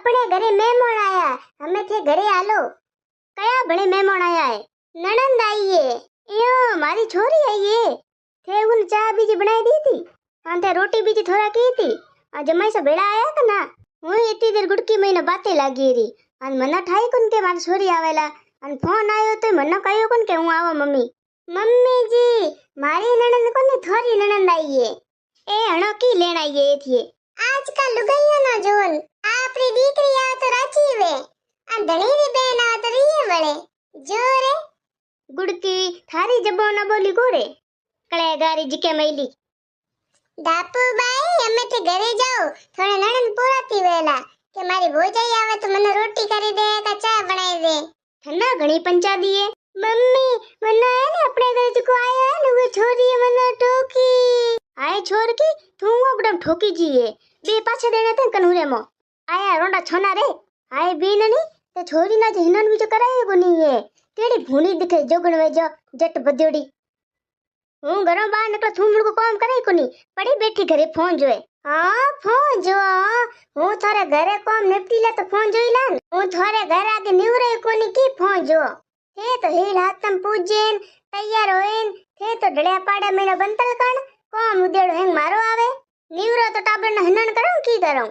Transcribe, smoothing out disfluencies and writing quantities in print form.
अपने घरे मेहमान आया, हमें थे घरे आलो। कया बड़े मेहमान आया है? ननंद आई है। यो मारी छोरी आई है। थे उन चाय बीजी बनाई दी थी, अंते रोटी बीजी थोड़ा की थी। आज जमाई से बेड़ा आया था ना, હું इतनी देर गुड़की महीने बातें लागी रही अन मना ठाई कोन के मारी छोरी आवेला अन फोन आयो तो मना कयो कोन के हूं आवा मम्मी। मम्मी जी मारी ननंद कोनी थोरी ननंद आई है। ए हणो की लेण आई है थी आजकल लुगाइया ना जोन आपरी दीकरी आ तो राची वे अन धणीरी बेन आ तो रिये बड़े जोरे गुड़की थारी जबो ना बोली गोरे कळे गारी जिके मैली दापू बाई અમે તે ઘરે જાઓ થોડા નણંદ પોરાતી વેલા કે મારી ભોજાઈ આવે તો મને રોટી કરી દે કે ચા બનાવી દે ઠંડા ઘણી પંચા દીએ મમ્મી મને હે ને આપણે ઘરે જકો આયા હે ને वो छोरी મને ठोकी आए छोर की तू अपडम ठोकी जीए बे पाछे देने थे कन्हुरे मो आया रोंडा छोना रे आए बीन नी ते छोरी ना हिनन बीजो कराए कोनी है केड़ी भूनी दिखे जोगण वेजो जट बद्योड़ी हूं घरों बाहर निकला थूमड़ को काम करे कोनी पड़ी बैठी घरे फोन जोए। हां फोन जो हूं थारे घरे काम निपटी ले तो फोन जोई लान हूं थारे घर आगे निवरे कोनी की फोन जो थे तो हील हाथम पूजेन तैयार होएन थे तो डळ्या पाड़े मेरा बंतल कण काम उदेड़ो हेंग मारो आवे निवरो तो टाबर न हनन करूं की करूं